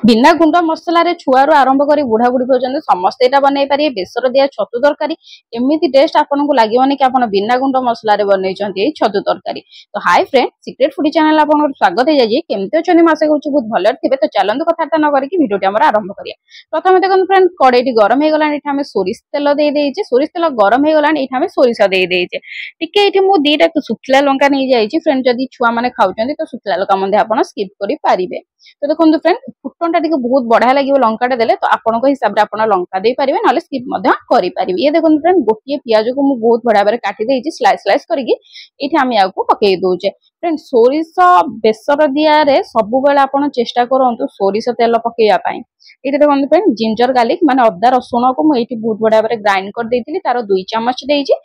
बिना गुंड मसला छुआरू आरंभ कर बुढ़ा बुढ़ी पर्यटन समस्त यहाँ बनई पारे बेसर दिया छतु तरकारी एमती टेस्ट आपको लगे कि आप बिना गुंड मसला बनई छतु तरकारी। तो hi friend secret foodie channel आप स्वागत है जाइए केमती अच्छे आशा करूँ बहुत भले थे। तो चलते कथा न करके भिडियो आम आरंभ करिए। प्रथम देखो फ्रेंड कड़े गरम हो गला ये सोरिष तेल देदेचे सोरिष तेल गरम हो गला सोरिष देदेचे टिके मुझे दीटा शुखला लंका नहीं जाइए फ्रेंड जदि छुआ मैंने खाऊँ तो शुखला लंका आप स्किप करें। तो देखो फ्रेंड फुटन टा बहुत बढ़िया लगे लंकाटे देले तो आपण हिसाब से आप लंका दे पारे ना स्किप करें। ये देखो फ्रेंड गोटे पियाज को मुझे बहुत बढ़िया भाव काटी स्लाइस स्लाइस करके आम या पकई दौचे। फ्रेंड सोरिष बेसर दिया सब बेले आप चेष्टा करूँ सोरिष तेल पकईवाई। ये देखो फ्रेंड जिंजर गार्लिक माने अदा रसुण को मुझे बहुत बढ़िया भाव ग्राइंड कर देती तार 2 चम्मच देइछि।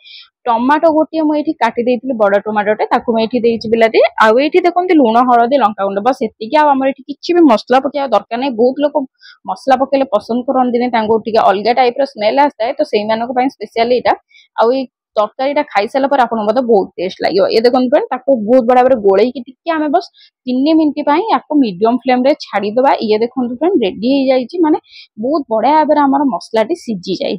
टमाटो गोटे मुझे काटी देती बड़ टमाटोटे मुझे बिलाती आउ ये देखो लुण हलदी लंका गुंड बस एतिक आम किसी भी मसला पकड़ा दरकार नहीं। बहुत लोग मसला पकड़े पसंद करते अलग टाइप स्मेल आसता है तो से स्पेशली यहाँ आउ तरकारी खाई सारा पर आपको बहुत टेस्ट लगे। ये देखो फ्रेंड बहुत बड़ा भाव गोल आम बस 3 मिनट या मीडियम फ्लेम रे छाड़ीदबा। ये देखो फ्रेंड रेडी हो जाए माने बहुत बढ़िया भाव में आम मसला सीझी जाए।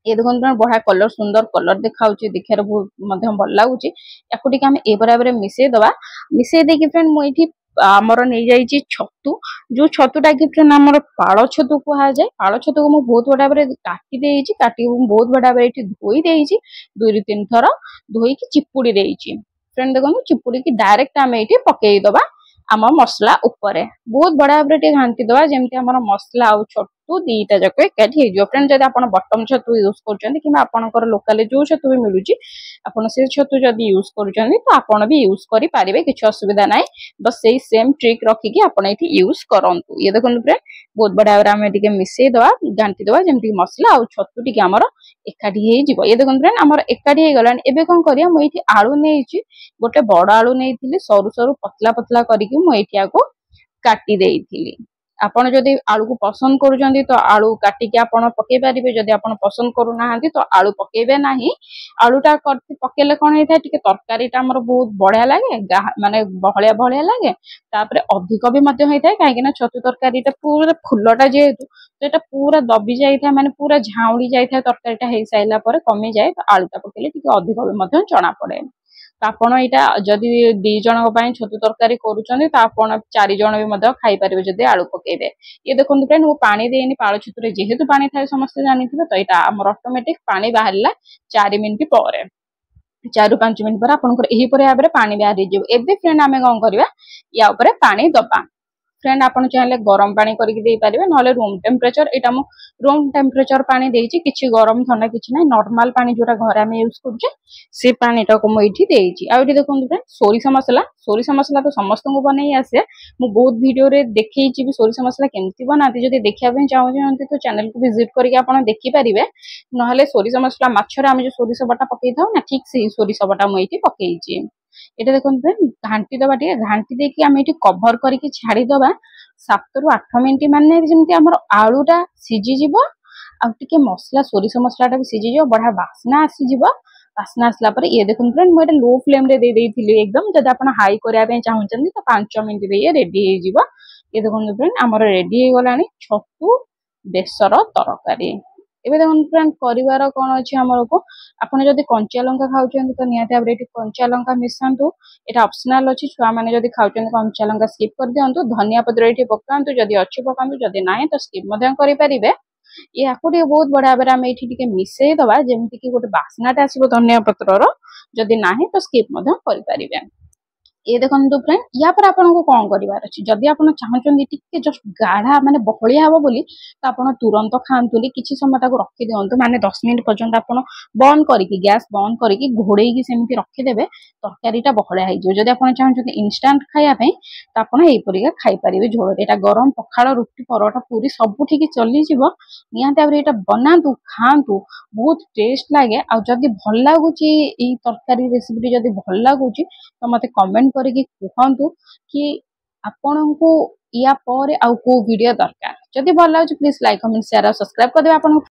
ये देखो बढ़िया कलर सुंदर कलर देखा देखार बहुत भल लगुच या भाव मिसई दबा। मिसई देकी फ्रेंड मुझे आमर नहीं जाइए छतु जो छतुटा कि फ्रेंड आमर पाड़ छतु कह जाए। पाड़ छतु को मुझे बहुत बड़ा भाव काटी बहुत बड़ा भाव धोई 2 ରୁ 3 थर धोईकी चिपुड़ी देइछि। फ्रेंड देखो चिपुड़ी की डायरेक्ट आम ये पकईदबा आम मसला उपरे बहुत बड़ा भाव घाटी दबा जमी आम मसला आउ छतु दीटा जाक एकाठी हो। फ्रेंड जब आप बटम छतु यूज कर लोकाल जो छतु भी मिलूँ आप छतु जब यूज कर तो आप भी यूज करें किसी असुविधा ना। बस से सेम ट्रिक रखिकी आप यूज करूँ। ये देखो फ्रेंड बहुत बढ़िया भाव में मिसई दबा घाटी दबा जमी मसला आउ छतु टी आमर एकाठी हो। ये देखो फ्रेंड आमर एकाठी हो गलानी। एबे कौन करिया मुझे आलू नहीं गोटे बड़ आलू नहीं सरू सरू पतला पतला करके मुझे काटी देइथिली। आपण जदि आलू को पसंद करूचंदी तो आलू काटिकी आपण पकई पारिबे। जदि आपण पसंद करू नाहंती तो आलू पकेबे नाही। आलूटा पकेले कोन हेता टिके तरकारीटा हमर बहुत बढ़िया लागे माने बहलिया बहलिया लागे तापरे अधिक भी मध्य होइता काहेकि ना छतु तरकारीटा पूरा फुल्लटा जेहेतु तो एटा पूरा दबी जाइथा माने पूरा झाउली जाइथा तरकारीटा हेइ साइला परे कमी जाए तो आलूटा पकेले टिके अधिक भी मध्य चना पड़े। तो आपण यहाँ जदि 2 जन छतु तरकारी करूचंदी तो आपण 4 जन भी खाई पारिबे जदि आलू पकेबे। ये देखो फ्रेंड वो पानी देनी पाड़ छतुरे जेहेतु पानी थाए समस्त जानिथिबे तो यहाँ आमर ऑटोमेटिक पानी बाहरला 4 मिनिट पर 4 ରୁ 5 मिनिट पर आपनकर एही परे भाबरे पानी बाहरी जिवो। एबे फ्रेंड आमे कोन करबा या ऊपर पानी दबा। फ्रेंड आप चाहे गरम पानी करके दे पारे ना रूम टेम्परेचर यहाँ मु रूम टेम्परेचर पानी देइछि किछि गरम ठंडा किछि ना नॉर्मल पानी जोटा घर आम यूज करछे से पानीटा को मुझे देइछि। आ एठी देखो फ्रेंड सोरिष मसला तो समस्त को बनई आसे मु बहुत वीडियो रे देखैछि भी सोरिष मसला केमती बनाती जदि देखिया पे चाहूछन्ती तो चैनल को विजिट करके आपण देखि परिबे। नहले सोरिष मसला माछरे आम जो सोरिष बटा पकई थाउ ना ठीक से सोरिष बटा मु एठी पकईछि। ये देखो फ्रेंड घाटी दबा घाटी देकी आम ये कभर करके छाड़ीदबा 7 ରୁ 8 मिनिट माने जमती आमर आलूटा सीझीज आगे मसला सोरिष मसलाटा भी सीझीज बढ़िया बास्ना आसीज। बास्ना आसला पर ये देखो फ्रेंड मुझे लो फ्लेम रे दे देइथिली एकदम जब आप हाई करने चाहूँ तो 5 मिनिट ये रेडी हो। ये देखो फ्रेंड आमर रेडी हो गलानी छतु बेसर तरकारी। एबे देखो फ्रेंड करिवार कोन अछि हमर को आपण जदि कंचा लंका खाउछन तो निहाती भाबरे एठी कंचा लंका मिसांतु एटा ऑप्शनल अछि। छुआ माने जदि खाउछन कंचा लंका स्किप कर दियंतु धनिया पत्र एठी पकांतु जदि अछि पकांतु जदि नाही तो स्किप मध्य करि परिबे। ये आको बहुत बढ़िया भाबरे हम एठी टिके मिसई दबा जेमति कि गोटे बास्नाटा आसीबो धनिया पत्रर जदि नाही तो स्किप मध्य करि परिबे। ये देखो फ्रेंड या पर आपन को कौन करिवार अछि जदि आपन चाहउछन टिके जस्ट गाढ़ा माने बहलिया हबो बोली तो आपन तुरंत खांतुली किछि समय ताको रखि दियंतु माने 10 मिनिट पर्यंत आपन बंद करिकि गैस बंद करिकि घोड़ेइकि सेमिति रखि देबे तरकारीटा बहलिया हो जो। जदि आपन चाहउछन इंस्टेंट खाया पे तो आपन एई परिका खाई परिबे झोल एटा गरम पखाळ रुटी परोटा पूरी सब ठीक चली जिवो। निहाते भाबरे एटा बनांतु खांतु बहुत टेस्ट लागे। आ जदि भल लागुची एई तरकारी रेसिपी जदि भल लागुची तो मते कमेंट करके कहतु कि आपण को या पर आउ को वीडियो दरकार। जदि भल लागुची प्लीज लाइक कमेंट शेयर और सब्सक्राइब कर देबे।